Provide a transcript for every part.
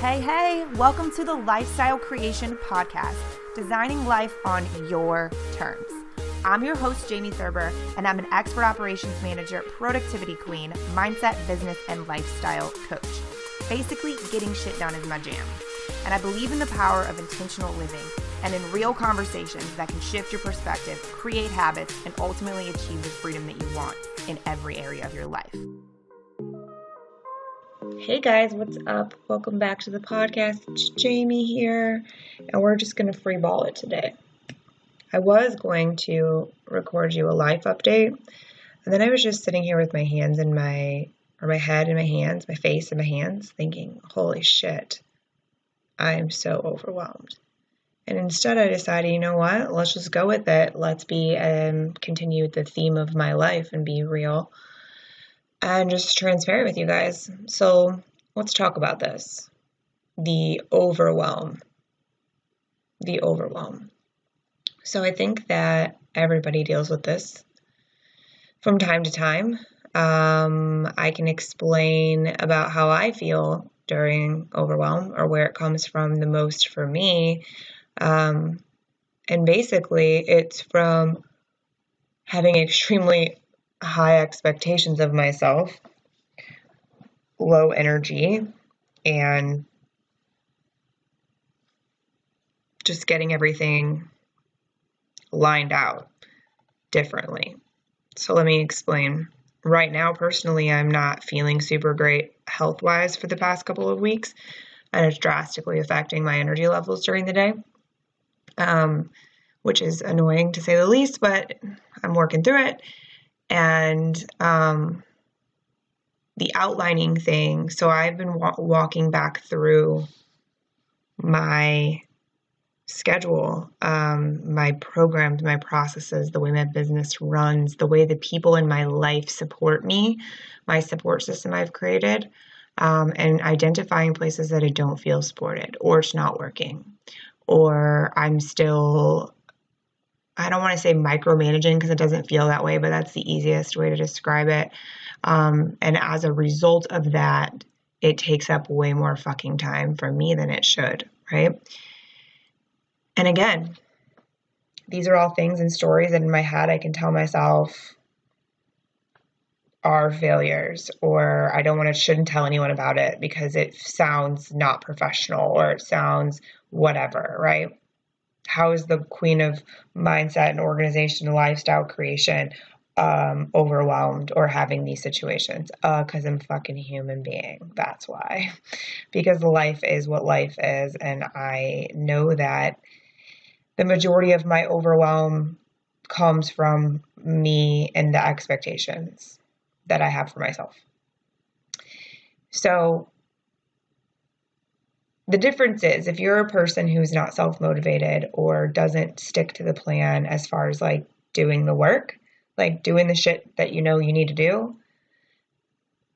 Hey, welcome to the Lifestyle Creation Podcast, designing life on your terms. I'm your host, Jamie Thurber, and I'm an expert operations manager, productivity queen, mindset, business, and lifestyle coach. Basically, getting shit done is my jam. And I believe in the power of intentional living and in real conversations that can shift your perspective, create habits, and ultimately achieve the freedom that you want in every area of your life. Hey guys, what's up? Welcome back to the podcast. It's Jamie here, and we're just going to freeball it today. I was going to record you a life update, and then I was just sitting here with my hands in my head in my hands, my face in my hands, thinking, holy shit, I'm so overwhelmed. And instead I decided, you know what, let's just go with it. Let's continue the theme of my life and be real and just transparent with you guys. So let's talk about this. The overwhelm. So I think that everybody deals with this from time to time. I can explain about how I feel during overwhelm or where it comes from the most for me. And basically it's from having extremely high expectations of myself, low energy, and just getting everything lined out differently. So let me explain. Right now, personally, I'm not feeling super great health-wise for the past couple of weeks, and it's drastically affecting my energy levels during the day, which is annoying to say the least, but I'm working through it. And the outlining thing, so I've been walking back through my schedule, my programs, my processes, the way my business runs, the way the people in my life support me, my support system I've created, and identifying places that I don't feel supported, or it's not working, or I'm still, I don't want to say micromanaging because it doesn't feel that way, but that's the easiest way to describe it. And as a result of that, it takes up way more fucking time from me than it should, right? And again, these are all things and stories that in my head I can tell myself are failures, or I shouldn't tell anyone about it because it sounds not professional or it sounds whatever, right? How is the queen of mindset and organization and lifestyle creation overwhelmed or having these situations? Because I'm a fucking human being. That's why. Because life is what life is. And I know that the majority of my overwhelm comes from me and the expectations that I have for myself. So the difference is if you're a person who's not self-motivated or doesn't stick to the plan as far as like doing the work, like doing the shit that you know you need to do,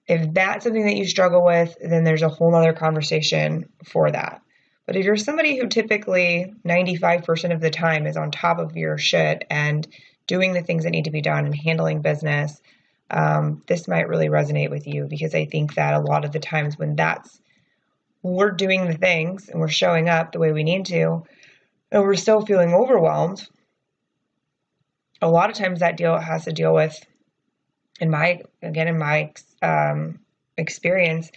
if that's something that you struggle with, then there's a whole other conversation for that. But if you're somebody who typically 95% of the time is on top of your shit and doing the things that need to be done and handling business, this might really resonate with you, because I think that a lot of the times when we're doing the things and we're showing up the way we need to, and we're still feeling overwhelmed, a lot of times that has to deal with, in my experience,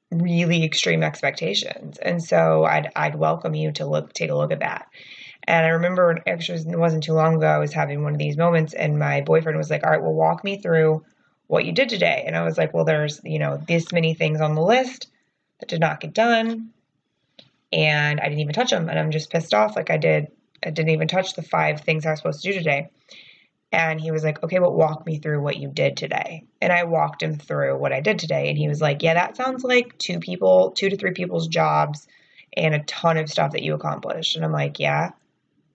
really extreme expectations. And so I'd welcome you to take a look at that. And I remember, actually, it wasn't too long ago, I was having one of these moments and my boyfriend was like, all right, well, walk me through what you did today. And I was like, well, there's, this many things on the list that did not get done, and I didn't even touch them, and I'm just pissed off. Like I didn't even touch the 5 things I was supposed to do today. And he was like, okay, but walk me through what you did today. And I walked him through what I did today, and he was like, yeah, that sounds like 2 to 3 people's jobs and a ton of stuff that you accomplished. And I'm like, yeah,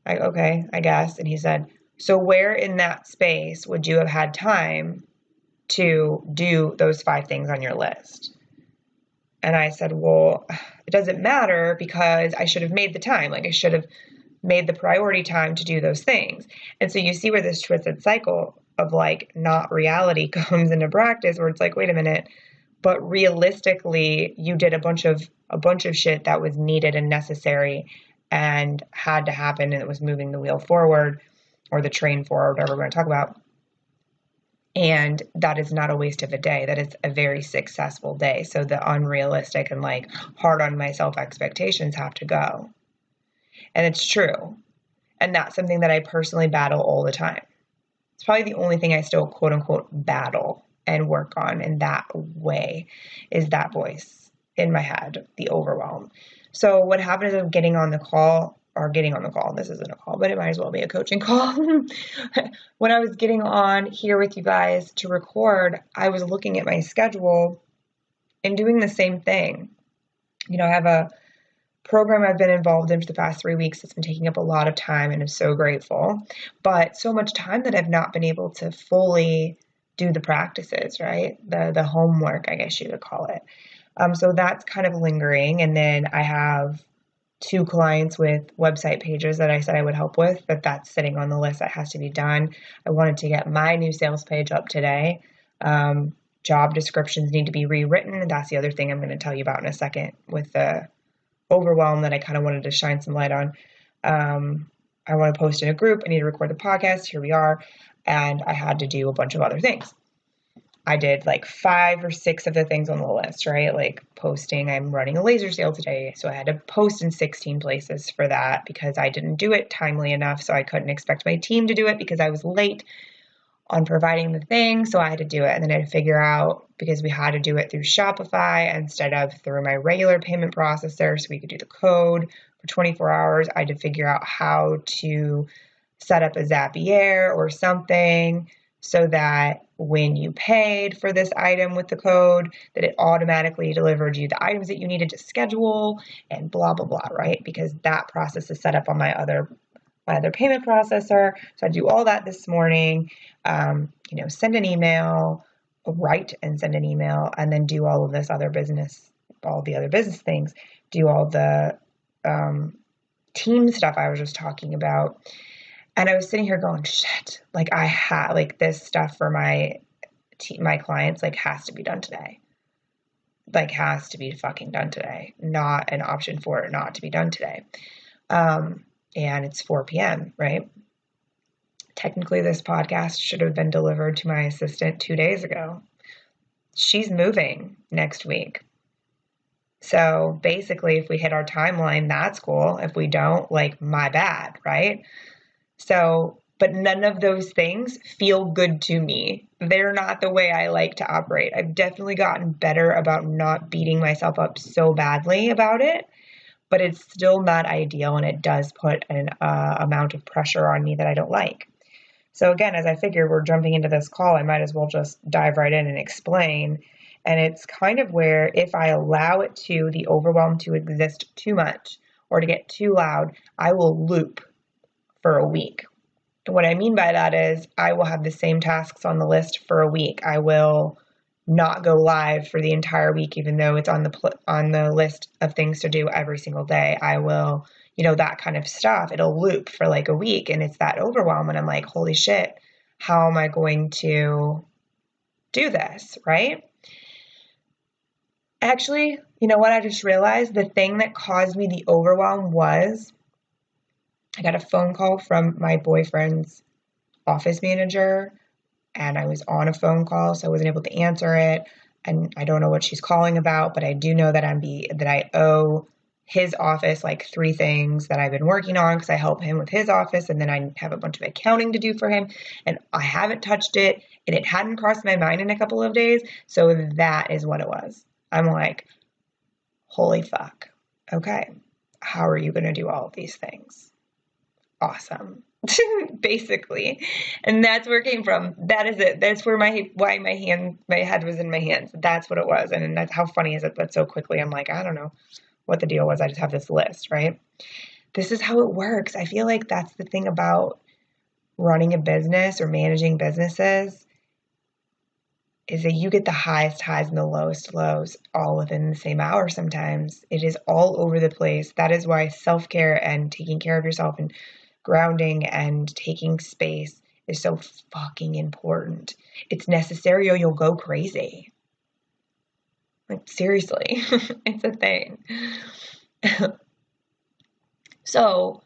okay, I guess. And he said, so where in that space would you have had time to do those 5 things on your list? And I said, well, it doesn't matter because I should have made the time. Like I should have made the priority time to do those things. And so you see where this twisted cycle of like not reality comes into practice, where it's like, wait a minute, but realistically, you did a bunch of shit that was needed and necessary and had to happen, and it was moving the wheel forward or the train forward, whatever we're going to talk about. And that is not a waste of a day. That is a very successful day. So the unrealistic and like hard on myself expectations have to go. And it's true. And that's something that I personally battle all the time. It's probably the only thing I still quote unquote battle and work on in that way is that voice in my head, the overwhelm. So what happened is I'm getting on the call. This isn't a call, but it might as well be a coaching call. When I was getting on here with you guys to record, I was looking at my schedule and doing the same thing. You know, I have a program I've been involved in for the past 3 weeks. It's been taking up a lot of time and I'm so grateful, but so much time that I've not been able to fully do the practices, right? The homework, I guess you would call it. So that's kind of lingering. And then I have 2 clients with website pages that I said I would help with, that's sitting on the list that has to be done. I wanted to get my new sales page up today. Job descriptions need to be rewritten. That's the other thing I'm going to tell you about in a second with the overwhelm that I kind of wanted to shine some light on. I want to post in a group. I need to record the podcast. Here we are. And I had to do a bunch of other things. I did like 5 or 6 of the things on the list, right? Like posting, I'm running a laser sale today. So I had to post in 16 places for that because I didn't do it timely enough. So I couldn't expect my team to do it because I was late on providing the thing. So I had to do it. And then I had to figure out, because we had to do it through Shopify instead of through my regular payment processor so we could do the code for 24 hours. I had to figure out how to set up a Zapier or something so that when you paid for this item with the code, that it automatically delivered you the items that you needed to schedule and blah, blah, blah, right? Because that process is set up on my other payment processor. So I do all that this morning, send an email, write and send an email, and then do all of this other business, all the other business things, do all the team stuff I was just talking about. And I was sitting here going, shit, like I had like this stuff for my clients, like has to be done today. Like has to be fucking done today. Not an option for it not to be done today. And it's 4 p.m., right? Technically, this podcast should have been delivered to my assistant 2 days ago. She's moving next week. So basically, if we hit our timeline, that's cool. If we don't, like, my bad, right? So, but none of those things feel good to me. They're not the way I like to operate. I've definitely gotten better about not beating myself up so badly about it, but it's still not ideal, and it does put an amount of pressure on me that I don't like. So again, as I figured we're jumping into this call, I might as well just dive right in and explain. And it's kind of where if I allow it to, the overwhelm to exist too much or to get too loud, I will loop for a week. And what I mean by that is I will have the same tasks on the list for a week. I will not go live for the entire week, even though it's on the list of things to do every single day. I will, that kind of stuff. It'll loop for like a week, and it's that overwhelm. And I'm like, holy shit, how am I going to do this? Right? Actually, you know what? I just realized the thing that caused me the overwhelm was I got a phone call from my boyfriend's office manager, and I was on a phone call, so I wasn't able to answer it. And I don't know what she's calling about, but I do know that I owe his office like 3 things that I've been working on because I help him with his office, and then I have a bunch of accounting to do for him, and I haven't touched it, and it hadn't crossed my mind in a couple of days. So that is what it was. I'm like, holy fuck. Okay. How are you going to do all of these things? Awesome. Basically. And that's where it came from. That is it. That's where my head was in my hands. That's what it was. And that's how funny is it that so quickly I'm like, I don't know what the deal was. I just have this list, right? This is how it works. I feel like that's the thing about running a business or managing businesses is that you get the highest highs and the lowest lows all within the same hour sometimes. It is all over the place. That is why self-care and taking care of yourself and grounding and taking space is so fucking important. It's necessary or you'll go crazy. Like, seriously, it's a thing. So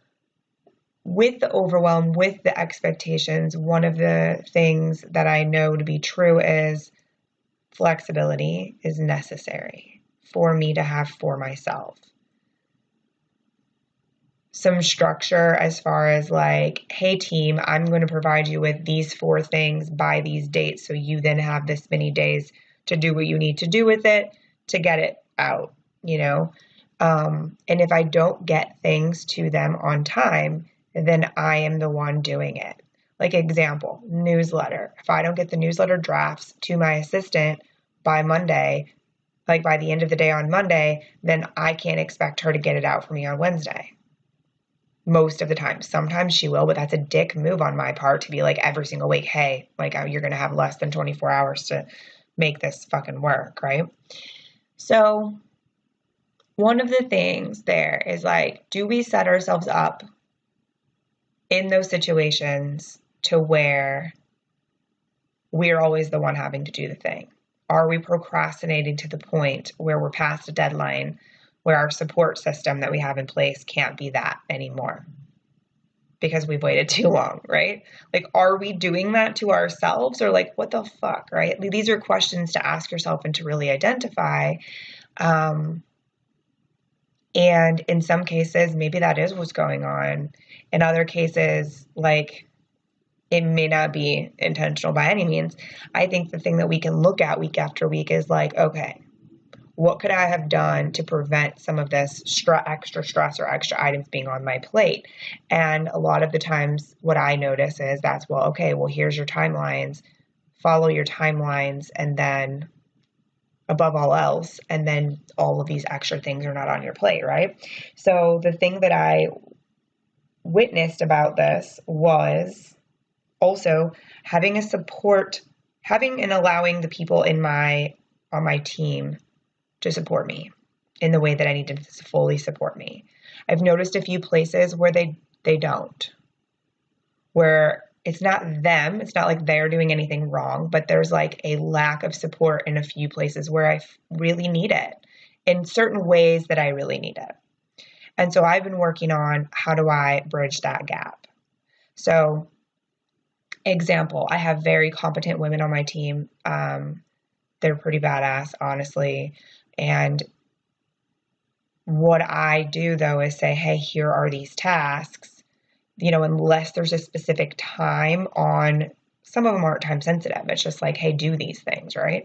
with the overwhelm, with the expectations, one of the things that I know to be true is flexibility is necessary for me to have for myself. Some structure as far as like, hey team, I'm going to provide you with these 4 things by these dates. So you then have this many days to do what you need to do with it to get it out, you know? And if I don't get things to them on time, then I am the one doing it. Like example, newsletter. If I don't get the newsletter drafts to my assistant by Monday, like by the end of the day on Monday, then I can't expect her to get it out for me on Wednesday. Most of the time. Sometimes she will, but that's a dick move on my part to be like every single week, hey, like you're going to have less than 24 hours to make this fucking work, right? So one of the things there is like, do we set ourselves up in those situations to where we're always the one having to do the thing? Are we procrastinating to the point where we're past a deadline where our support system that we have in place can't be that anymore because we've waited too long, right? Like, are we doing that to ourselves, or like, what the fuck, right? These are questions to ask yourself and to really identify. And in some cases, maybe that is what's going on. In other cases, like, it may not be intentional by any means. I think the thing that we can look at week after week is like, okay, what could I have done to prevent some of this extra stress or extra items being on my plate? And a lot of the times what I notice is that's, well, okay, well, here's your timelines, follow your timelines, and then above all else, and then all of these extra things are not on your plate, right? So the thing that I witnessed about this was also having and allowing the people on my team to support me in the way that I need to fully support me. I've noticed a few places where they don't, where it's not them, it's not like they're doing anything wrong, but there's like a lack of support in a few places where I really need it, in certain ways that I really need it. And so I've been working on how do I bridge that gap. So example, I have very competent women on my team. They're pretty badass, honestly. And what I do though is say, hey, here are these tasks, unless there's a specific time on, some of them aren't time sensitive. It's just like, hey, do these things, right?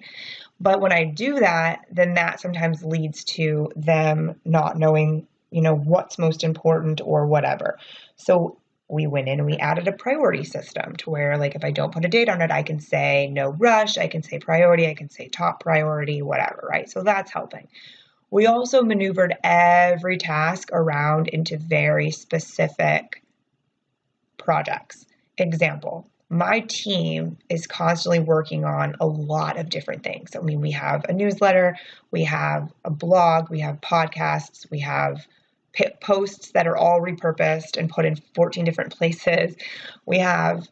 But when I do that, then that sometimes leads to them not knowing, what's most important or whatever. So we went in and we added a priority system to where, like, if I don't put a date on it, I can say no rush, I can say priority, I can say top priority, whatever, right? So that's helping. We also maneuvered every task around into very specific projects. Example, my team is constantly working on a lot of different things. I mean, we have a newsletter, we have a blog, we have podcasts, we have posts that are all repurposed and put in 14 different places. We have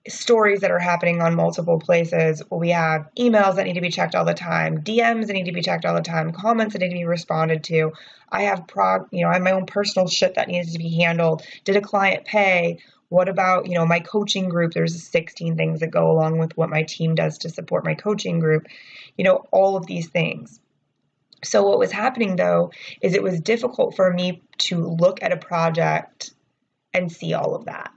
stories that are happening on multiple places. We have emails that need to be checked all the time, DMs that need to be checked all the time, comments that need to be responded to. I have I have my own personal shit that needs to be handled. Did a client pay? What about, my coaching group? There's 16 things that go along with what my team does to support my coaching group. All of these things. So what was happening though, is it was difficult for me to look at a project and see all of that.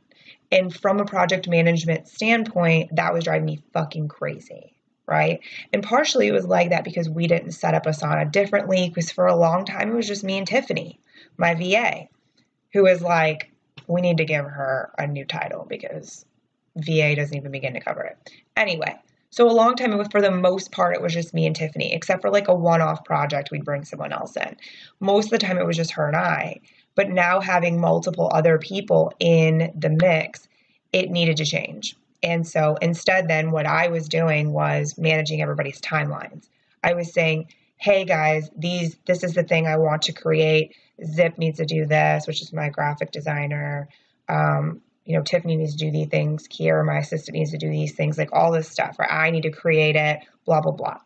And from a project management standpoint, that was driving me fucking crazy, right? And partially it was like that because we didn't set up Asana differently, because for a long time it was just me and Tiffany, my VA, who was like, we need to give her a new title because VA doesn't even begin to cover it. Anyway, so a long time, for the most part, it was just me and Tiffany, except for like a one-off project, we'd bring someone else in. Most of the time it was just her and I. But now having multiple other people in the mix, it needed to change. And so instead then what I was doing was managing everybody's timelines. I was saying, hey guys, this is the thing I want to create. Zip needs to do this, which is my graphic designer. Tiffany needs to do these things. Kiera, my assistant, needs to do these things, like all this stuff, right? I need to create it, blah, blah, blah.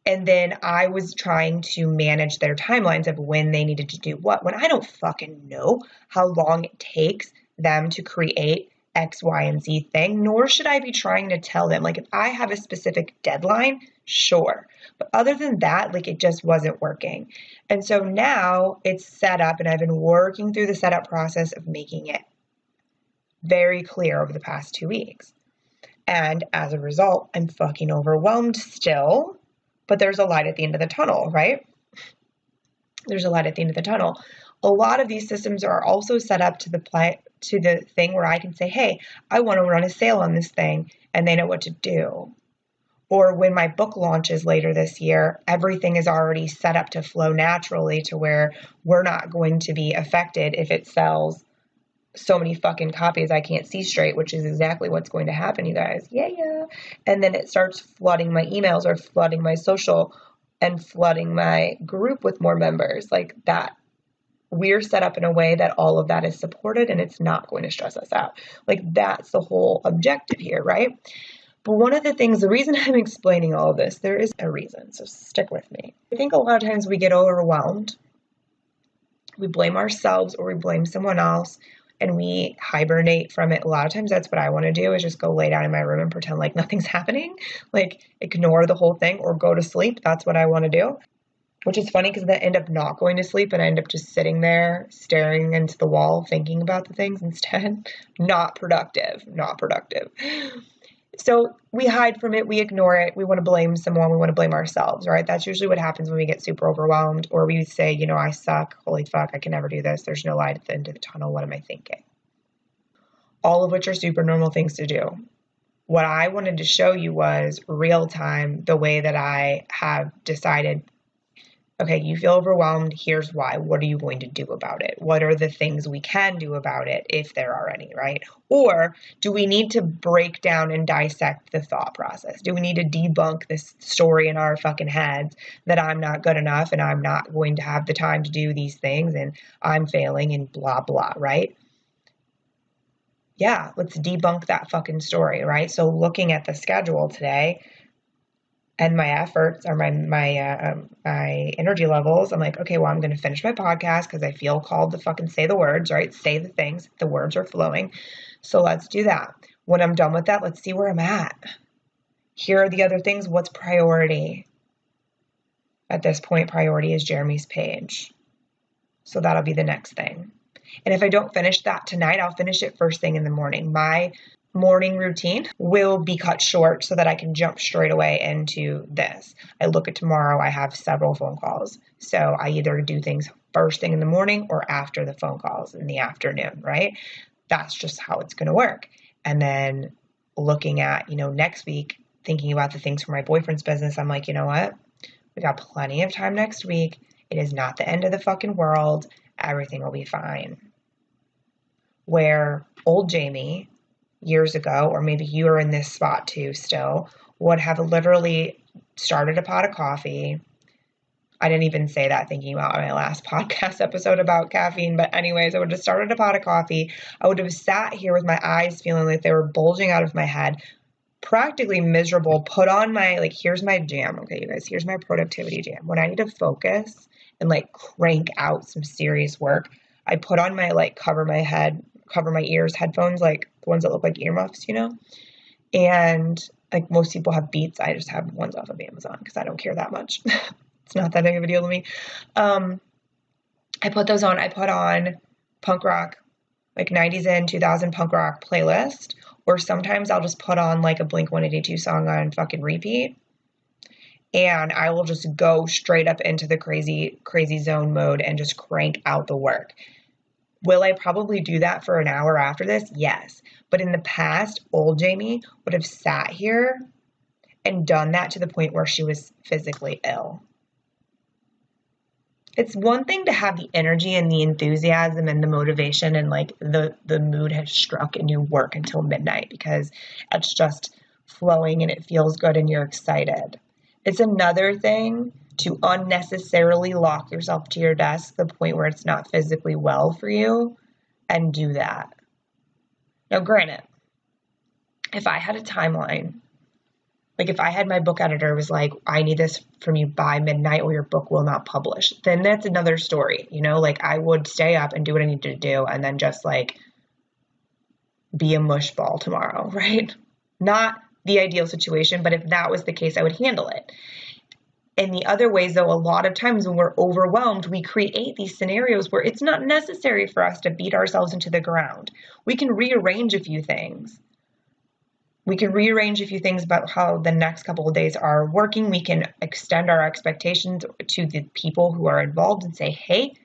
And then I was trying to manage their timelines of when they needed to do what, when I don't fucking know how long it takes them to create X, Y, and Z thing, nor should I be trying to tell them. Like, if I have a specific deadline, sure. But other than that, like, it just wasn't working. And so now it's set up, and I've been working through the setup process of making it very clear over the past 2 weeks. And as a result, I'm fucking overwhelmed still, but there's a light at the end of the tunnel, right? There's a light at the end of the tunnel. A lot of these systems are also set up to the thing where I can say, hey, I want to run a sale on this thing, and they know what to do. Or when my book launches later this year, everything is already set up to flow naturally to where we're not going to be affected if it sells so many fucking copies I can't see straight, which is exactly what's going to happen, you guys. Yeah. And then it starts flooding my emails or flooding my social and flooding my group with more members. Like that, we're set up in a way that all of that is supported and it's not going to stress us out. Like that's the whole objective here, right? But one of the things, the reason I'm explaining all of this, there is a reason, so stick with me. I think a lot of times we get overwhelmed. We blame ourselves or we blame someone else and we hibernate from it. A lot of times that's what I want to do is just go lay down in my room and pretend like nothing's happening, like ignore the whole thing or go to sleep. That's what I want to do, which is funny because I end up not going to sleep and I end up just sitting there staring into the wall thinking about the things instead. Not productive. So we hide from it, we ignore it, we want to blame someone, we want to blame ourselves, right? That's usually what happens when we get super overwhelmed, or we say, I suck, holy fuck, I can never do this, there's no light at the end of the tunnel, what am I thinking? All of which are super normal things to do. What I wanted to show you was real time, the way that I have decided, okay, you feel overwhelmed, here's why. What are you going to do about it? What are the things we can do about it, if there are any, right? Or do we need to break down and dissect the thought process? Do we need to debunk this story in our fucking heads that I'm not good enough and I'm not going to have the time to do these things and I'm failing and blah, blah, right? Yeah, let's debunk that fucking story, right? So looking at the schedule today, and my efforts or my energy levels, I'm like, okay, well, I'm going to finish my podcast because I feel called to fucking say the words, right? Say the things. The words are flowing. So let's do that. When I'm done with that, let's see where I'm at. Here are the other things. What's priority? At this point, priority is Jeremy's page. So that'll be the next thing. And if I don't finish that tonight, I'll finish it first thing in the morning. My morning routine will be cut short so that I can jump straight away into this. I look at tomorrow, I have several phone calls. So I either do things first thing in the morning or after the phone calls in the afternoon, right? That's just how it's going to work. And then looking at, next week, thinking about the things for my boyfriend's business, I'm like, you know what? We got plenty of time next week. It is not the end of the fucking world. Everything will be fine. Where old Jamie, years ago, or maybe you are in this spot too still, would have literally started a pot of coffee. I didn't even say that thinking about my last podcast episode about caffeine, but anyways, I would have started a pot of coffee. I would have sat here with my eyes feeling like they were bulging out of my head, practically miserable, put on my, here's my jam. Okay, you guys, here's my productivity jam. When I need to focus and crank out some serious work, I put on my cover my ears headphones, the ones that look like earmuffs, and most people have Beats. I just have ones off of Amazon because I don't care that much. It's not that big of a deal to me. I put those on. I put on punk rock, 90s and 2000 punk rock playlist, or sometimes I'll just put on a Blink-182 song on fucking repeat. And I will just go straight up into the crazy zone mode and just crank out the work. Will I probably do that for an hour after this? Yes. But in the past, old Jamie would have sat here and done that to the point where she was physically ill. It's one thing to have the energy and the enthusiasm and the motivation and the mood has struck and you work until midnight because it's just flowing and it feels good and you're excited. It's another thing to unnecessarily lock yourself to your desk to the point where it's not physically well for you and do that. Now, granted, if I had a timeline Like if I had my book editor was like, I need this from you by midnight or your book will not publish, then that's another story. Like I would stay up and do what I needed to do and then just like be a mush ball tomorrow, right? Not the ideal situation, but if that was the case, I would handle it. In the other ways, though, a lot of times when we're overwhelmed, we create these scenarios where it's not necessary for us to beat ourselves into the ground. We can rearrange a few things. We can rearrange a few things about how the next couple of days are working. We can extend our expectations to the people who are involved and say, hey,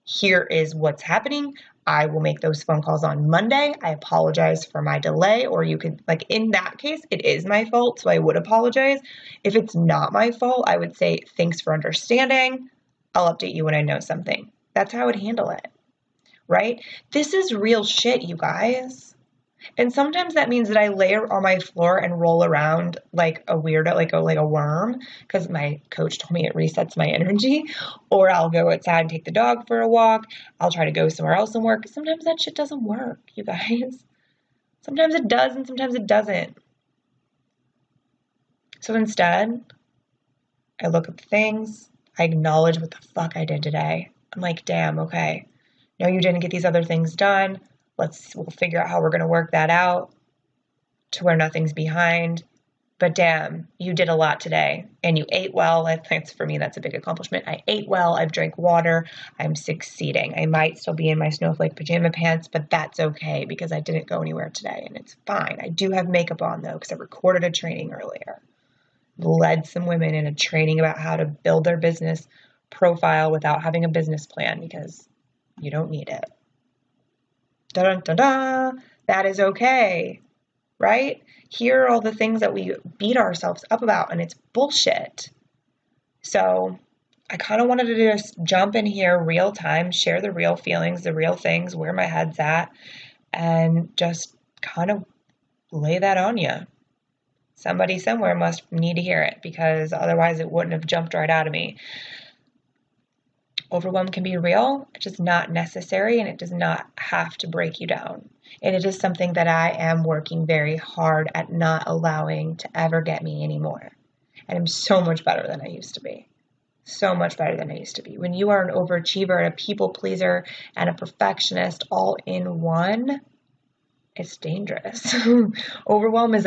here is what's happening. I will make those phone calls on Monday. I apologize for my delay. Or you could, like in that case, it is my fault, so I would apologize. If it's not my fault, I would say, thanks for understanding. I'll update you when I know something. That's how I would handle it, right? This is real shit, you guys. And sometimes that means that I lay on my floor and roll around like a weirdo, like a worm, because my coach told me it resets my energy. Or I'll go outside and take the dog for a walk. I'll try to go somewhere else and work. Sometimes that shit doesn't work, you guys. Sometimes it does and sometimes it doesn't. So instead, I look at the things. I acknowledge what the fuck I did today. I'm like, damn, okay. No, you didn't get these other things done. We'll figure out how we're going to work that out to where nothing's behind. But damn, you did a lot today and you ate well. For me, that's a big accomplishment. I ate well. I've drank water. I'm succeeding. I might still be in my snowflake pajama pants, but that's okay because I didn't go anywhere today and it's fine. I do have makeup on though, because I recorded a training earlier. Led some women in a training about how to build their business profile without having a business plan because you don't need it. Da-da-da-da, that is okay, right? Here are all the things that we beat ourselves up about, and it's bullshit. So I kind of wanted to just jump in here real time, share the real feelings, the real things, where my head's at, and just kind of lay that on you. Somebody somewhere must need to hear it because otherwise it wouldn't have jumped right out of me. Overwhelm can be real, it's just not necessary, and it does not have to break you down. And it is something that I am working very hard at not allowing to ever get me anymore. And I'm so much better than I used to be. So much better than I used to be. When you are an overachiever, and a people pleaser, and a perfectionist all in one, it's dangerous. Overwhelm is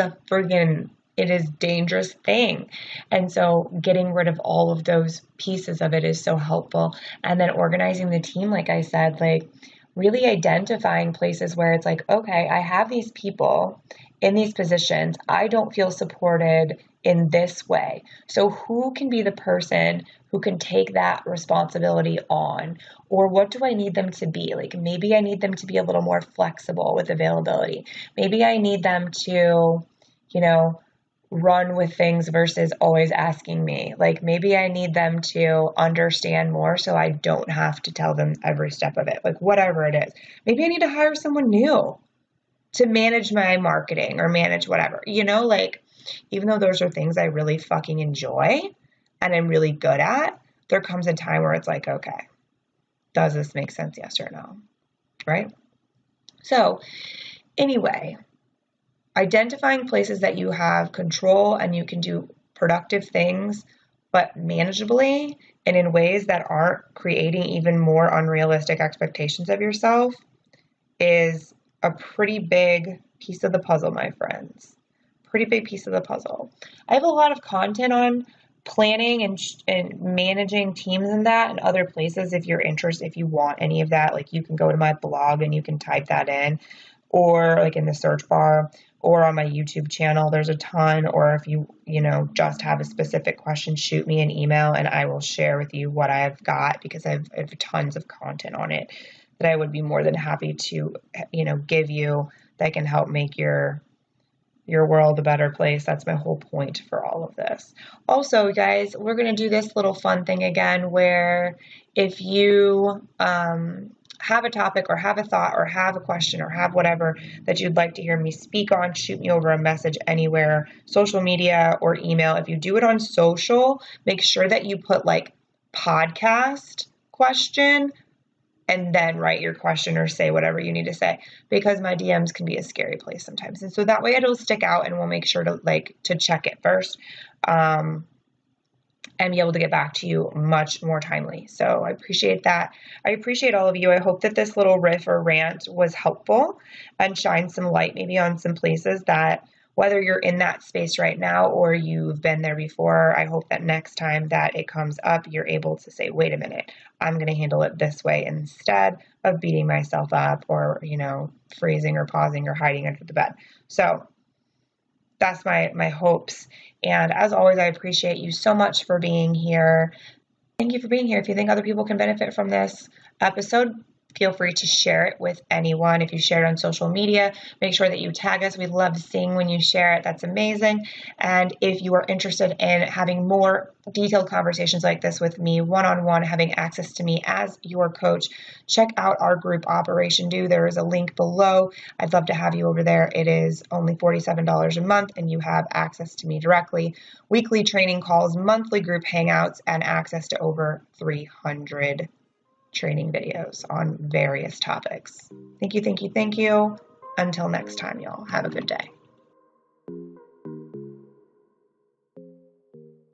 it is dangerous thing. And so getting rid of all of those pieces of it is so helpful. And then organizing the team, like I said, like really identifying places where it's like, okay, I have these people in these positions. I don't feel supported in this way. So who can be the person who can take that responsibility on? Or what do I need them to be? Like maybe I need them to be a little more flexible with availability. Maybe I need them to, run with things versus always asking me. Like maybe I need them to understand more so I don't have to tell them every step of it. Like whatever it is. Maybe I need to hire someone new to manage my marketing or manage whatever. Like even though those are things I really fucking enjoy and I'm really good at, there comes a time where it's like, okay, does this make sense? Yes or no? Right? So anyway, identifying places that you have control and you can do productive things, but manageably and in ways that aren't creating even more unrealistic expectations of yourself is a pretty big piece of the puzzle, my friends. Pretty big piece of the puzzle. I have a lot of content on planning and managing teams and that and other places. If you're interested, if you want any of that, like you can go to my blog and you can type that in, or like in the search bar, or on my YouTube channel, there's a ton. Or if you just have a specific question, shoot me an email and I will share with you what I've got because I have tons of content on it that I would be more than happy to, give you that can help make your world a better place. That's my whole point for all of this. Also, guys, we're going to do this little fun thing again where if you have a topic or have a thought or have a question or have whatever that you'd like to hear me speak on, shoot me over a message anywhere, social media or email. If you do it on social, make sure that you put like podcast question and then write your question or say whatever you need to say, because my DMs can be a scary place sometimes. And so that way it'll stick out, and we'll make sure to check it first. And be able to get back to you much more timely. So I appreciate that. I appreciate all of you. I hope that this little riff or rant was helpful and shine some light maybe on some places that, whether you're in that space right now or you've been there before, I hope that next time that it comes up, you're able to say, wait a minute, I'm going to handle it this way instead of beating myself up or, freezing or pausing or hiding under the bed. So that's my hopes. And as always, I appreciate you so much for being here. Thank you for being here. If you think other people can benefit from this episode, feel free to share it with anyone. If you share it on social media, make sure that you tag us. We'd love seeing when you share it. That's amazing. And if you are interested in having more detailed conversations like this with me, one-on-one, having access to me as your coach, check out our group Operation Do. There is a link below. I'd love to have you over there. It is only $47 a month, and you have access to me directly, weekly training calls, monthly group hangouts, and access to over 300 training videos on various topics. Thank you, thank you, thank you. Until next time, y'all. Have a good day.